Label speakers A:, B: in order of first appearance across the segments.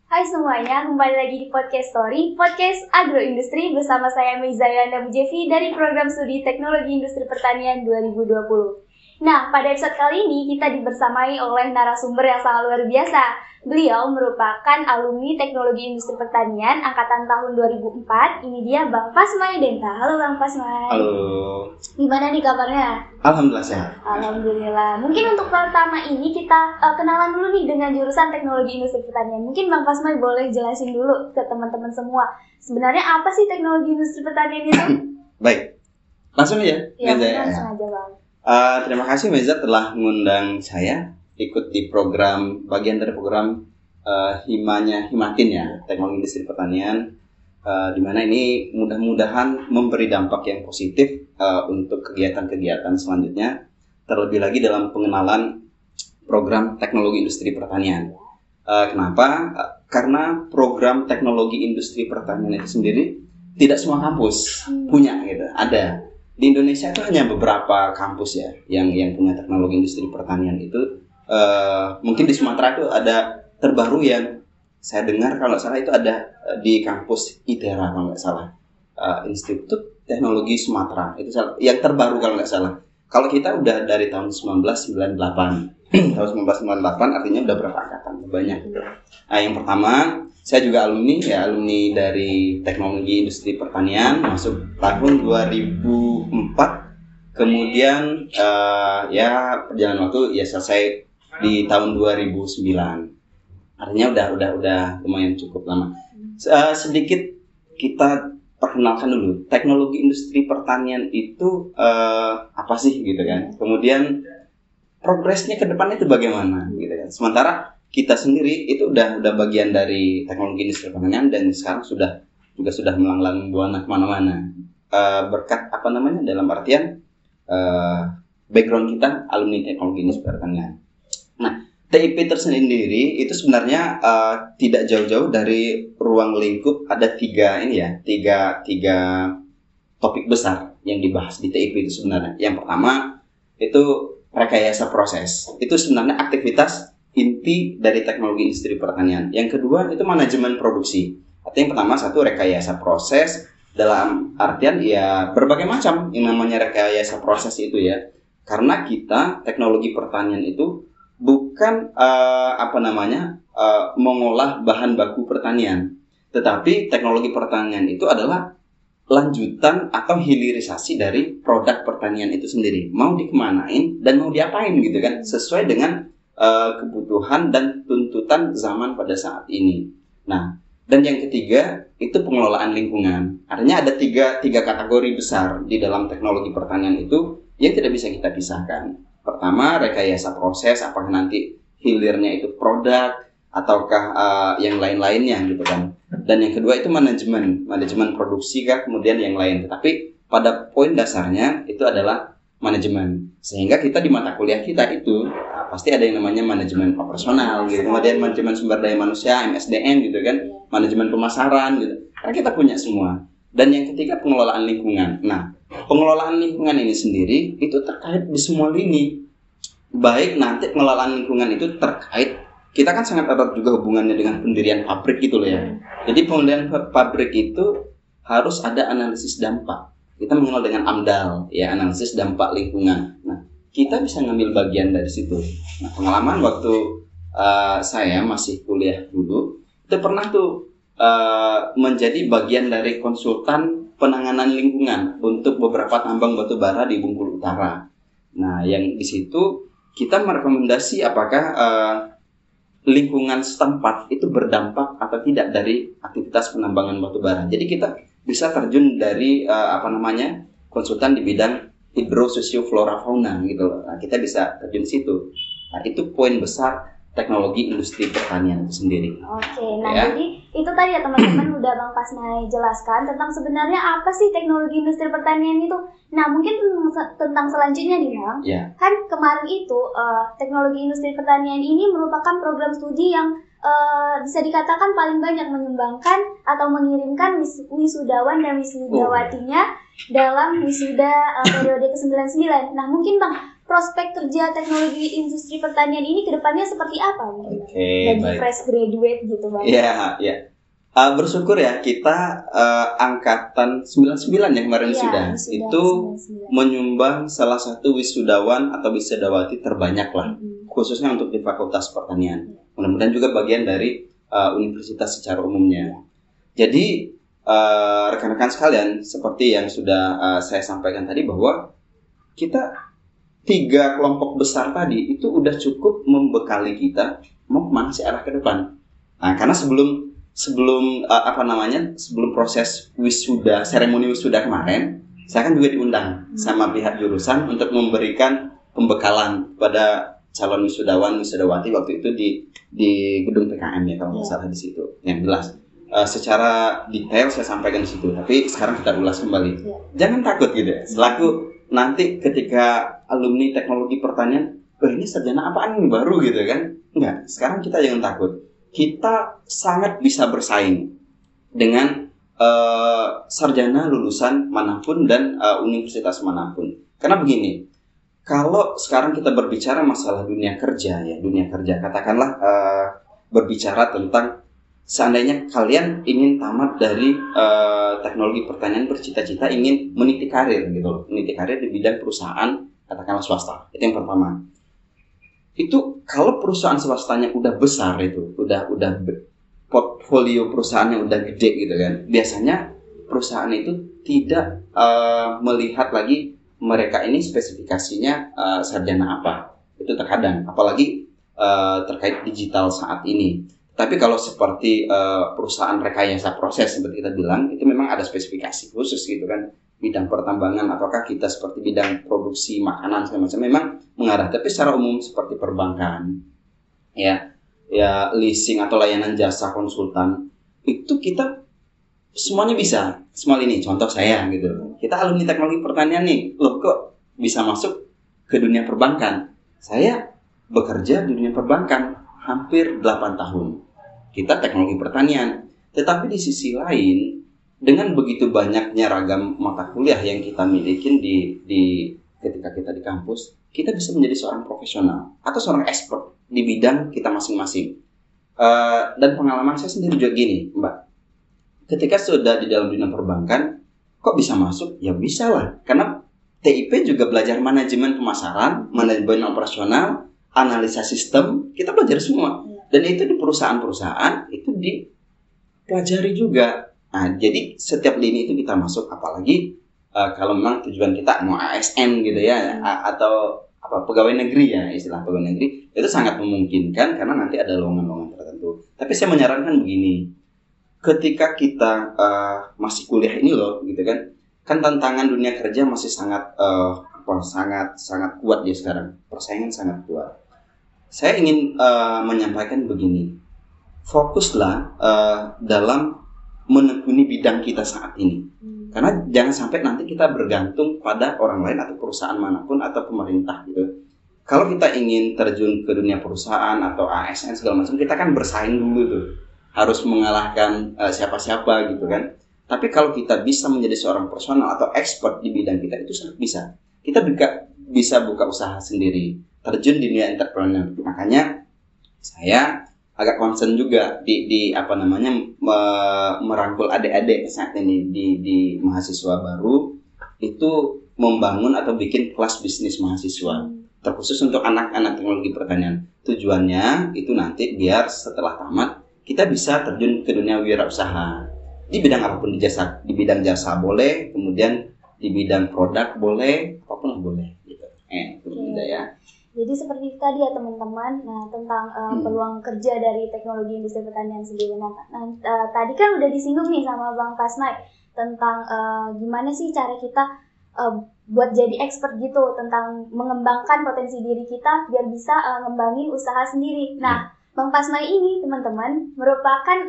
A: Hai semuanya, kembali lagi di Podcast Story, Podcast Agroindustri bersama saya Mizayana Mujevi dari Program Studi Teknologi Industri Pertanian 2020. Nah, pada episode kali ini kita dibersamai oleh narasumber yang sangat luar biasa. Beliau merupakan alumni Teknologi Industri Pertanian angkatan tahun 2004. Ini dia Bang Fasmai Denta. Halo Bang Fasmai.
B: Halo.
A: Gimana nih kabarnya?
B: Alhamdulillah sehat.
A: Alhamdulillah. Mungkin untuk pertama ini kita kenalan dulu nih dengan jurusan Teknologi Industri Pertanian. Mungkin Bang Fasmai boleh jelasin dulu ke teman-teman semua. Sebenarnya apa sih Teknologi Industri Pertanian itu?
B: Baik. Langsung aja.
A: Ya, langsung aja Bang.
B: Terima kasih Meza telah mengundang saya ikut di bagian dari program Himatin ya, Teknologi Industri Pertanian, di mana ini mudah-mudahan memberi dampak yang positif untuk kegiatan-kegiatan selanjutnya, terlebih lagi dalam pengenalan program Teknologi Industri Pertanian. Kenapa? Karena program Teknologi Industri Pertanian itu sendiri tidak semua kampus punya gitu, ada. Di Indonesia itu hanya beberapa kampus ya yang punya teknologi industri pertanian itu. Mungkin di Sumatera itu ada terbaru yang saya dengar kalau salah itu ada di kampus ITERA kalau nggak salah, Institut Teknologi Sumatera itu yang terbaru kalau nggak salah. Kalau kita udah dari tahun 1998 tahun 1998 artinya udah berapa angkatan banyak. Nah, yang pertama saya juga alumni dari Teknologi Industri Pertanian masuk tahun 2004. Kemudian perjalanan waktu ya selesai di tahun 2009. Artinya udah lumayan cukup lama. Sedikit kita perkenalkan dulu teknologi industri pertanian itu apa sih gitu kan. Kemudian progresnya ke depan itu bagaimana gitu kan. Sementara kita sendiri itu udah bagian dari teknologi industri pertanian dan sekarang sudah melanglang buana kemana-mana, berkat dalam artian background kita alumni teknologi industri pertanian. Nah, TIP tersendiri itu sebenarnya tidak jauh-jauh dari ruang lingkup. Ada tiga topik besar yang dibahas di TIP itu sebenarnya. Yang pertama itu rekayasa proses. Itu sebenarnya aktivitas inti dari teknologi industri pertanian. Yang kedua itu manajemen produksi. Artinya yang pertama satu rekayasa proses dalam artian ya berbagai macam yang namanya rekayasa proses itu ya. Karena kita teknologi pertanian itu bukan mengolah bahan baku pertanian, tetapi teknologi pertanian itu adalah lanjutan atau hilirisasi dari produk pertanian itu sendiri. Mau dikemanain dan mau diapain gitu kan, sesuai dengan kebutuhan dan tuntutan zaman pada saat ini. Nah, dan yang ketiga itu pengelolaan lingkungan. Artinya ada tiga kategori besar di dalam teknologi pertanian itu yang tidak bisa kita pisahkan. Pertama, rekayasa proses, apakah nanti hilirnya itu produk ataukah yang lain-lainnya gitu kan. Dan yang kedua itu manajemen produksi kah, kemudian yang lain. Tetapi pada poin dasarnya itu adalah manajemen. Sehingga kita di mata kuliah kita itu pasti ada yang namanya manajemen operasional gitu. Kemudian manajemen sumber daya manusia, MSDM gitu kan, manajemen pemasaran gitu. Karena kita punya semua. Dan yang ketiga pengelolaan lingkungan. Nah, pengelolaan lingkungan ini sendiri itu terkait di semua lini. Baik nanti pengelolaan lingkungan itu terkait, kita kan sangat erat juga hubungannya dengan pendirian pabrik gitu loh ya. Jadi pendirian pabrik itu harus ada analisis dampak. Kita mengenal dengan AMDAL ya, analisis dampak lingkungan. Nah, kita bisa ngambil bagian dari situ. Nah, pengalaman waktu saya masih kuliah dulu itu pernah tuh menjadi bagian dari konsultan penanganan lingkungan untuk beberapa tambang batu bara di Bengkulu Utara. Nah, yang di situ kita merekomendasi apakah lingkungan setempat itu berdampak atau tidak dari aktivitas penambangan batu bara. Jadi kita bisa terjun dari konsultan di bidang hidrososioflora fauna gitu loh. Nah, kita bisa terjun situ. Nah, itu poin besar teknologi industri pertanian itu sendiri.
A: Oke, nah ya. Jadi itu tadi ya teman-teman udah Bang Fasmai jelaskan tentang sebenarnya apa sih teknologi industri pertanian itu. Nah, mungkin tentang selanjutnya nih Bang.
B: Yeah.
A: Kan kemarin itu teknologi industri pertanian ini merupakan program studi yang bisa dikatakan paling banyak menyumbangkan atau mengirimkan wisudawan dan wisudawatinya dalam wisuda periode ke-99. Nah, mungkin Bang prospek kerja teknologi industri pertanian ini ke depannya seperti apa?
B: Oke,
A: bagi
B: baik.
A: fresh graduate gitu Bang.
B: Iya, iya. Bersyukur ya kita angkatan 99 yang kemarin sudah itu 99. Menyumbang salah satu wisudawan atau wisudawati terbanyak lah, khususnya untuk di Fakultas Pertanian. Mudah-mudahan juga bagian dari universitas secara umumnya. Jadi rekan-rekan sekalian, seperti yang sudah saya sampaikan tadi bahwa kita 3 kelompok besar tadi itu udah cukup membekali kita mau kemana sih arah ke depan. Nah, karena sebelum proses wisuda, seremoni wisuda kemarin, saya kan juga diundang sama pihak jurusan untuk memberikan pembekalan pada calon wisudawan wisudawati waktu itu di gedung PKM ya kalau nggak salah di situ. Yang jelas secara detail saya sampaikan di situ, tapi sekarang kita ulas kembali. Jangan takut gitu ya. Selaku nanti ketika alumni teknologi pertanian, ini sarjana apaan ini baru gitu kan? Enggak, sekarang kita jangan takut. Kita sangat bisa bersaing dengan sarjana lulusan manapun dan universitas manapun. Karena begini, kalau sekarang kita berbicara masalah dunia kerja katakanlah berbicara tentang seandainya kalian ingin tamat dari teknologi pertanian, bercita-cita ingin meniti karir gitu loh, meniti karir di bidang perusahaan katakanlah swasta, itu yang pertama. Itu kalau perusahaan swastanya udah besar, itu udah portfolio perusahaannya udah gede gitu kan, biasanya perusahaan itu tidak melihat lagi mereka ini spesifikasinya sarjana apa, itu terkadang, apalagi terkait digital saat ini. Tapi kalau seperti perusahaan rekayasa proses seperti kita bilang, itu memang ada spesifikasi khusus gitu kan. Bidang pertambangan ataukah kita seperti bidang produksi makanan segala macam memang mengarah. Tapi secara umum seperti perbankan, ya leasing atau layanan jasa konsultan, itu kita semuanya bisa. Semua ini contoh saya gitu. Kita alumni teknologi pertanian nih, loh kok bisa masuk ke dunia perbankan? Saya bekerja di dunia perbankan hampir 8 tahun. Kita teknologi pertanian, tetapi di sisi lain dengan begitu banyaknya ragam mata kuliah yang kita miliki di ketika kita di kampus, kita bisa menjadi seorang profesional atau seorang expert di bidang kita masing-masing. Dan pengalaman saya sendiri juga gini, Mbak. Ketika sudah di dalam dunia perbankan, kok bisa masuk? Ya bisa lah, karena TIP juga belajar manajemen pemasaran, manajemen operasional, analisa sistem, kita belajar semua. Dan itu di perusahaan-perusahaan itu dipelajari juga. Nah, jadi setiap lini itu kita masuk, apalagi kalau memang tujuan kita mau ASN gitu ya, atau pegawai negeri ya, istilah pegawai negeri, itu sangat memungkinkan karena nanti ada lowongan-lowongan tertentu. Tapi saya menyarankan begini, ketika kita masih kuliah ini loh, gitu kan tantangan dunia kerja masih sangat kuat ya sekarang, persaingan sangat kuat. Saya ingin menyampaikan begini, fokuslah dalam menekuni bidang kita saat ini. Karena jangan sampai nanti kita bergantung pada orang lain atau perusahaan manapun atau pemerintah gitu. Kalau kita ingin terjun ke dunia perusahaan atau ASN segala macam, kita kan bersaing dulu tuh, harus mengalahkan siapa-siapa gitu kan. Tapi kalau kita bisa menjadi seorang profesional atau expert di bidang kita, itu sangat bisa. Kita bisa buka usaha sendiri, terjun di dunia entrepreneur. Makanya saya agak concern juga merangkul adik-adik saat ini di mahasiswa baru itu membangun atau bikin kelas bisnis mahasiswa terkhusus untuk anak-anak teknologi pertanian. Tujuannya itu nanti biar setelah tamat kita bisa terjun ke dunia wirausaha di bidang apapun, di bidang jasa boleh, kemudian di bidang produk boleh, apapun boleh gitu. Itu ya.
A: Jadi seperti tadi ya teman-teman, tentang peluang kerja dari teknologi industri pertanian sendiri. Tadi kan udah disinggung nih sama Bang Pasnai tentang gimana sih cara kita buat jadi expert gitu, tentang mengembangkan potensi diri kita biar bisa ngembangin usaha sendiri. Nah, Bang Pasnai ini teman-teman merupakan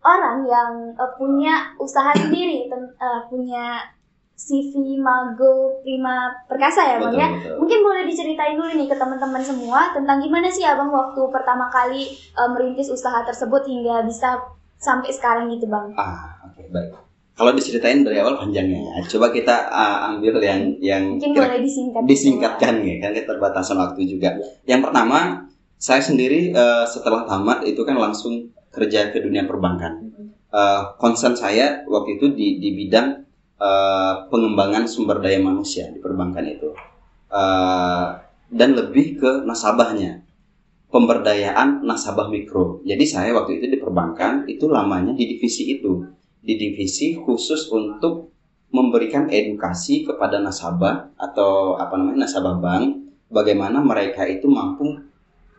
A: orang yang punya usaha sendiri, punya CV Mago Prima Perkasa ya Bang ya. Betul. Mungkin boleh diceritain dulu nih ke teman-teman semua tentang gimana sih Abang waktu pertama kali merintis usaha tersebut hingga bisa sampai sekarang gitu Bang.
B: Oke, baik. Kalau diceritain dari awal panjangnya, coba kita ambil yang
A: Mungkin boleh
B: disingkatkan ya, kan keterbatasan waktu juga. Yang pertama, saya sendiri setelah tamat itu kan langsung kerja ke dunia perbankan. Concern saya waktu itu di bidang pengembangan sumber daya manusia di perbankan itu, dan lebih ke nasabahnya, pemberdayaan nasabah mikro. Jadi saya waktu itu di perbankan itu lamanya di divisi itu, di divisi khusus untuk memberikan edukasi kepada nasabah atau nasabah bank, bagaimana mereka itu mampu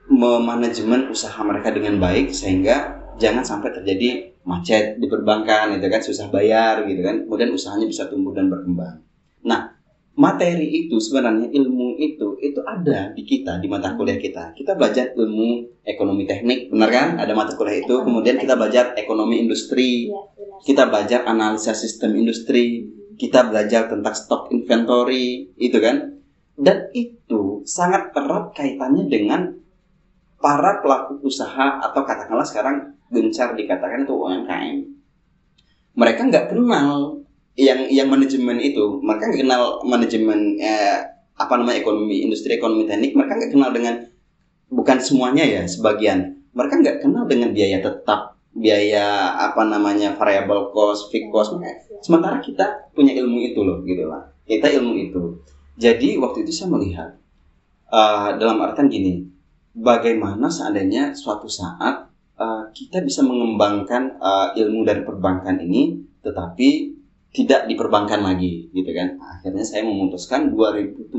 B: memanajemen usaha mereka dengan baik sehingga jangan sampai terjadi macet di perbankan, itu kan susah bayar gitu kan, kemudian usahanya bisa tumbuh dan berkembang. Nah, materi itu sebenarnya, ilmu itu ada di kita, di mata kuliah kita. Kita belajar ilmu ekonomi teknik, benar kan? Ada mata kuliah itu. Kemudian kita belajar ekonomi industri, kita belajar analisa sistem industri, kita belajar tentang stok inventory, itu kan? Dan itu sangat erat kaitannya dengan para pelaku usaha atau katakanlah sekarang gencar dikatakan itu UMKM. Mereka nggak kenal yang manajemen itu, mereka nggak kenal manajemen ekonomi industri, ekonomi teknik. Mereka nggak kenal dengan, bukan semuanya ya, sebagian. Mereka nggak kenal dengan biaya tetap, biaya variable cost, fixed cost. Sementara kita punya ilmu itu loh, gitu lah. Kita ilmu itu. Jadi waktu itu saya melihat dalam artian gini, bagaimana seandainya suatu saat kita bisa mengembangkan ilmu dari perbankan ini, tetapi tidak di perbankan lagi, gitu kan. Akhirnya saya memutuskan 2017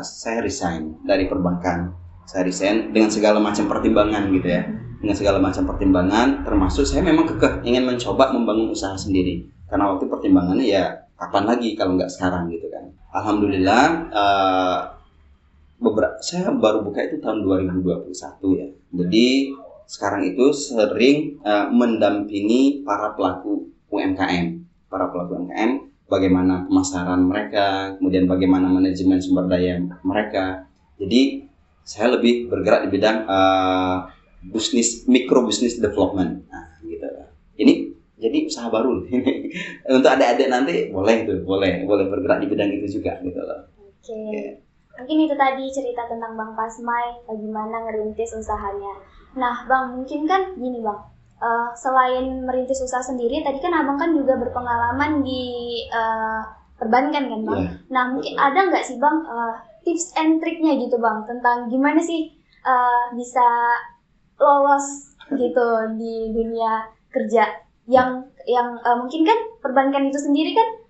B: saya resign dari perbankan. Saya resign dengan segala macam pertimbangan gitu ya. Dengan segala macam pertimbangan, termasuk saya memang kekeh ingin mencoba membangun usaha sendiri. Karena waktu pertimbangannya ya kapan lagi kalau nggak sekarang gitu kan. Alhamdulillah saya baru buka itu tahun 2021 ya. Jadi sekarang itu sering mendampingi para pelaku UMKM, bagaimana pemasaran mereka, kemudian bagaimana manajemen sumber daya mereka. Jadi saya lebih bergerak di bidang micro business development. Nah, gitu. Ini jadi usaha baru. Untuk adik-adik nanti boleh bergerak di bidang itu juga gitu loh.
A: Oke. Mungkin itu tadi cerita tentang Bang Pasmay, bagaimana ngerintis usahanya. Nah, Bang, mungkin kan gini, Bang. Selain merintis usaha sendiri, tadi kan Abang kan juga berpengalaman di perbankan kan, Bang? Yeah, nah, mungkin betul. Ada nggak sih, Bang, tips and triknya gitu, Bang, tentang gimana sih bisa lolos gitu di dunia kerja yang mungkin kan perbankan itu sendiri kan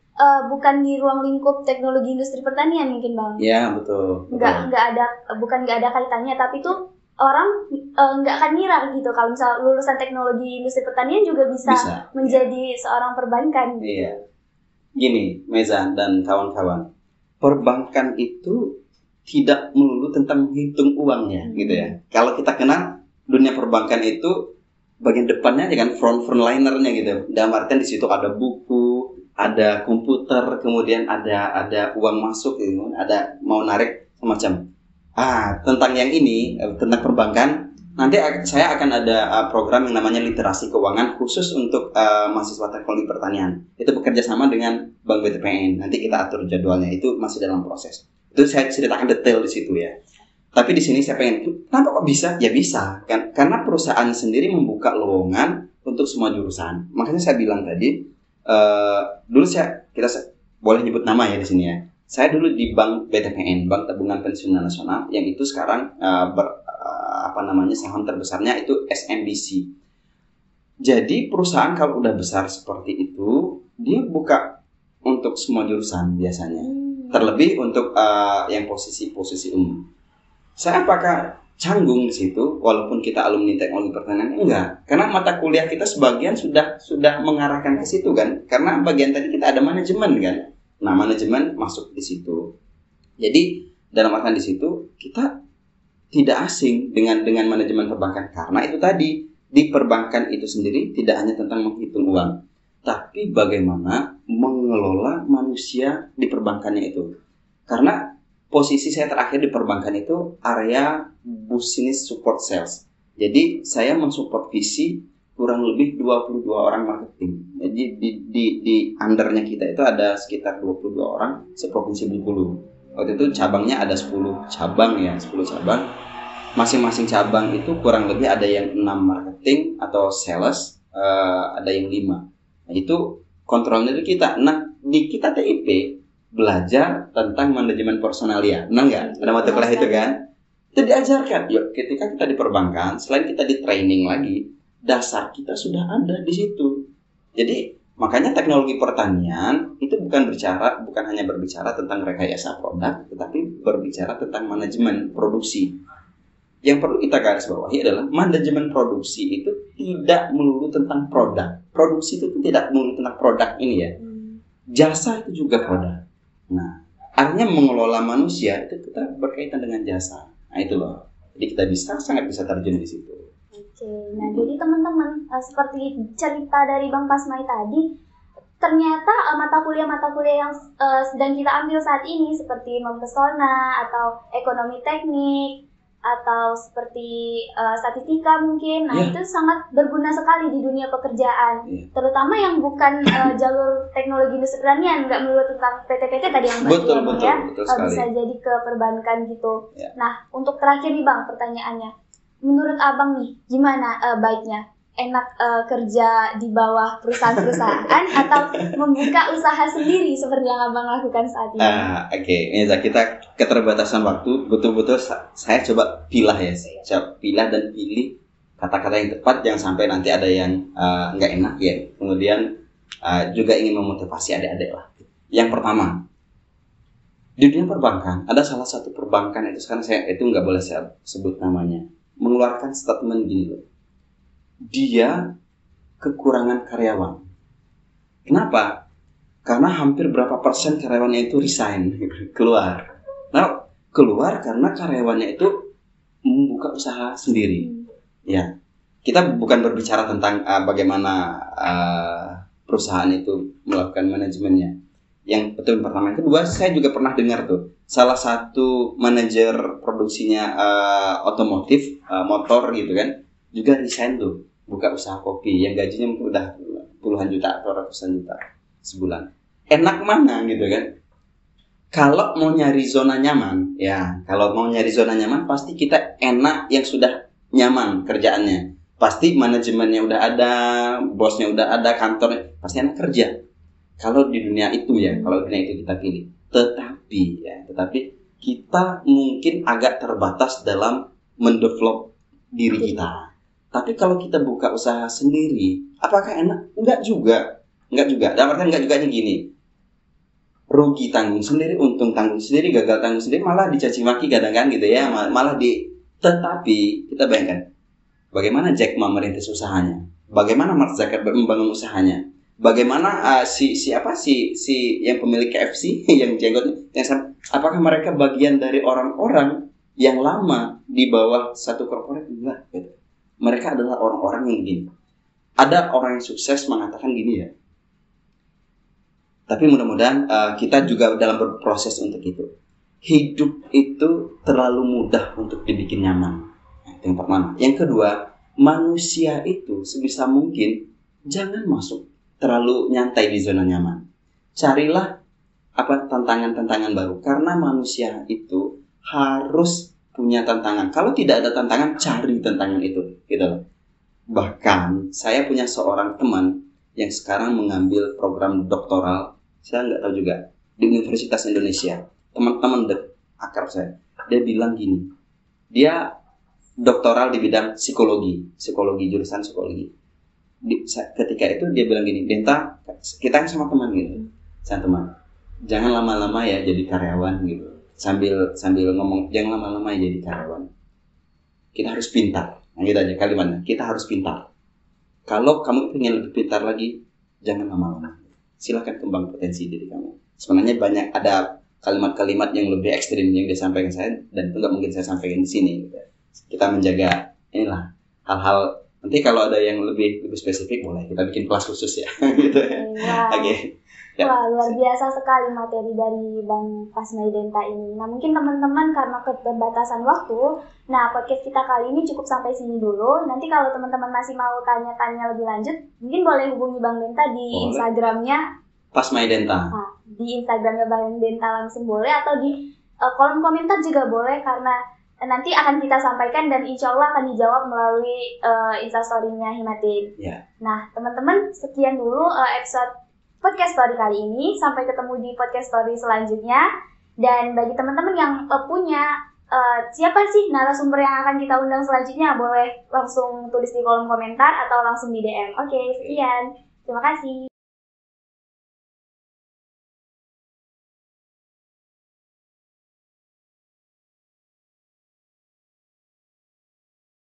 A: bukan di ruang lingkup teknologi industri pertanian mungkin, Bang?
B: Iya, betul.
A: Nggak ada kaitannya, tapi tuh orang nggak akan ngira gitu kalau misal lulusan teknologi industri pertanian juga bisa menjadi seorang perbankan gitu.
B: Iya. Gini, Meza dan kawan-kawan, perbankan itu tidak melulu tentang menghitung uangnya gitu ya. Kalau kita kenal dunia perbankan itu bagian depannya aja kan, frontlinernya gitu. Dalam artian di situ ada buku, ada komputer, kemudian ada uang masuk gitu, ada mau narik semacam. Tentang yang ini, tentang perbankan, nanti saya akan ada program yang namanya literasi keuangan khusus untuk mahasiswa teknologi pertanian. Itu bekerja sama dengan Bank BTPN. Nanti kita atur jadwalnya, itu masih dalam proses. Itu saya ceritakan detail di situ ya. Tapi di sini saya pengen, kenapa kok bisa? Ya bisa, kan? Karena perusahaan sendiri membuka lowongan untuk semua jurusan. Makanya saya bilang tadi, dulu kita boleh nyebut nama ya di sini ya. Saya dulu di Bank BTPN, Bank Tabungan Pensiunan Nasional, yang itu sekarang saham terbesarnya itu SMBC. Jadi perusahaan kalau udah besar seperti itu, dia buka untuk semua jurusan biasanya. Terlebih untuk yang posisi umum. Saya apakah canggung di situ, walaupun kita alumni teknologi pertanian? Enggak, karena mata kuliah kita sebagian sudah mengarahkan ke situ kan. Karena bagian tadi kita ada manajemen kan. Nah, manajemen masuk di situ. Jadi dalam artian di situ kita tidak asing dengan manajemen perbankan, karena itu tadi di perbankan itu sendiri tidak hanya tentang menghitung uang, tapi bagaimana mengelola manusia di perbankannya itu. Karena posisi saya terakhir di perbankan itu area business support sales. Jadi saya mensupervisi kurang lebih 22 orang marketing. Jadi di undernya kita itu ada sekitar 22 orang seprovinsi Bengkulu. Waktu itu cabangnya ada 10 cabang ya, 10 cabang. Masing-masing cabang itu kurang lebih ada yang 6 marketing atau sales, ada yang 5. Nah, itu kontrolnya itu kita. Nah, di kita TIP belajar tentang manajemen personalia. Benar nggak? Ada mata kuliah itu kan? Itu diajarkan. Yuk, ketika kita di perbankan, selain kita di training lagi, dasar kita sudah ada di situ. Jadi makanya teknologi pertanian itu bukan hanya berbicara tentang rekayasa produk, tetapi berbicara tentang manajemen produksi. Yang perlu kita garis bawahi adalah manajemen produksi itu tidak melulu tentang produk. Produksi itu tidak melulu tentang produk ini ya. Jasa itu juga produk. Nah, artinya mengelola manusia itu kita berkaitan dengan jasa. Nah itu loh. Jadi kita sangat bisa terjun di situ.
A: Oke, nah jadi teman-teman seperti cerita dari Bang Pasmai tadi, ternyata mata kuliah yang sedang kita ambil saat ini seperti mempesona atau ekonomi teknik atau seperti statistika mungkin, nah itu sangat berguna sekali di dunia pekerjaan, terutama yang bukan jalur teknologi industri pertanian, nggak melulu tentang PT-PT tadi yang
B: betul
A: ya,
B: sekali.
A: Bisa jadi ke perbankan gitu. Nah untuk terakhir nih Bang, pertanyaannya, menurut Abang nih gimana baiknya? Enak kerja di bawah perusahaan-perusahaan atau membuka usaha sendiri seperti yang Abang lakukan saat ini?
B: Oke. Ini kita keterbatasan waktu, betul-betul saya coba pilah ya. Saya pilah dan pilih kata-kata yang tepat, jangan sampai nanti ada yang nggak enak ya. Kemudian juga ingin memotivasi adik-adik lah. Yang pertama, di dunia perbankan ada salah satu perbankan itu sekarang itu nggak boleh saya sebut namanya, mengeluarkan statement gini loh. Dia kekurangan karyawan. Kenapa? Karena hampir berapa persen karyawannya itu resign, keluar. Nah, keluar karena karyawannya itu membuka usaha sendiri. Ya, kita bukan berbicara tentang bagaimana perusahaan itu melakukan manajemennya. Yang betul pertama. Yang kedua, saya juga pernah dengar tuh salah satu manajer produksinya otomotif, motor gitu kan, juga resign tuh, buka usaha kopi yang gajinya mungkin udah puluhan juta atau ratusan juta sebulan. Enak mana gitu kan? Kalau mau nyari zona nyaman, pasti kita enak yang sudah nyaman kerjaannya. Pasti manajemennya udah ada, bosnya udah ada, kantornya pasti enak kerja. Kalau di dunia itu ya, kalau dunia itu kita pilih. Tetapi kita mungkin agak terbatas dalam mendevelop diri kita. Tapi kalau kita buka usaha sendiri, apakah enak? Enggak juga. Dalam artian enggak juga gini. Rugi tanggung sendiri, untung tanggung sendiri, gagal tanggung sendiri, malah dicaci maki kadang-kadang gitu ya. Tetapi kita bayangkan, bagaimana Jack Ma merintis usahanya? Bagaimana Mark Zuckerberg membangun usahanya? Bagaimana si yang pemilik KFC yang jenggotnya, apakah mereka bagian dari orang-orang yang lama di bawah satu korporat? Enggak gitu. Mereka adalah orang-orang yang gini. Ada orang yang sukses mengatakan gini ya. Tapi mudah-mudahan kita juga dalam berproses untuk itu. Hidup itu terlalu mudah untuk dibikin nyaman. Itu yang pertama. Yang kedua, manusia itu sebisa mungkin jangan masuk terlalu nyantai di zona nyaman. Carilah tantangan-tantangan baru. Karena manusia itu harus punya tantangan. Kalau tidak ada tantangan, cari tantangan itu, gitu loh. Bahkan saya punya seorang teman yang sekarang mengambil program doktoral, saya nggak tahu juga, di Universitas Indonesia. Teman-teman akrab saya, dia bilang gini, dia doktoral di bidang psikologi jurusan psikologi. Ketika itu dia bilang gini, Denta, kita kan sama teman gitu, jangan lama-lama ya jadi karyawan gitu. Sambil ngomong, jangan lama-lama jadi karyawan. Kita harus pintar. Nah gitu aja kalimatnya, kita harus pintar. Kalau kamu ingin lebih pintar lagi, jangan lama-lama. Silakan kembang potensi diri kamu. Sebenarnya banyak ada kalimat-kalimat yang lebih ekstrim yang disampaikan saya, dan itu nggak mungkin saya sampaikan di sini. Kita menjaga inilah hal-hal. Nanti kalau ada yang lebih spesifik, boleh kita bikin kelas khusus ya. Gitu.
A: Wow.
B: Oke. Ya.
A: Wah, luar biasa sekali materi dari Bang Pasmaidenta ini. Nah, mungkin teman-teman karena keterbatasan waktu, nah podcast kita kali ini cukup sampai sini dulu. Nanti kalau teman-teman masih mau tanya-tanya lebih lanjut, mungkin boleh hubungi Bang Denta di Instagramnya
B: Pasmaidenta.
A: Nah, di Instagramnya Bang Denta langsung boleh, atau di kolom komentar juga boleh, karena nanti akan kita sampaikan dan insya Allah akan dijawab melalui Instastory-nya Himatin.
B: Ya.
A: Nah, teman-teman, sekian dulu episode podcast story kali ini. Sampai ketemu di podcast story selanjutnya. Dan bagi teman-teman yang punya siapa sih narasumber yang akan kita undang selanjutnya, boleh langsung tulis di kolom komentar atau langsung di DM. Oke, sekian. Terima kasih.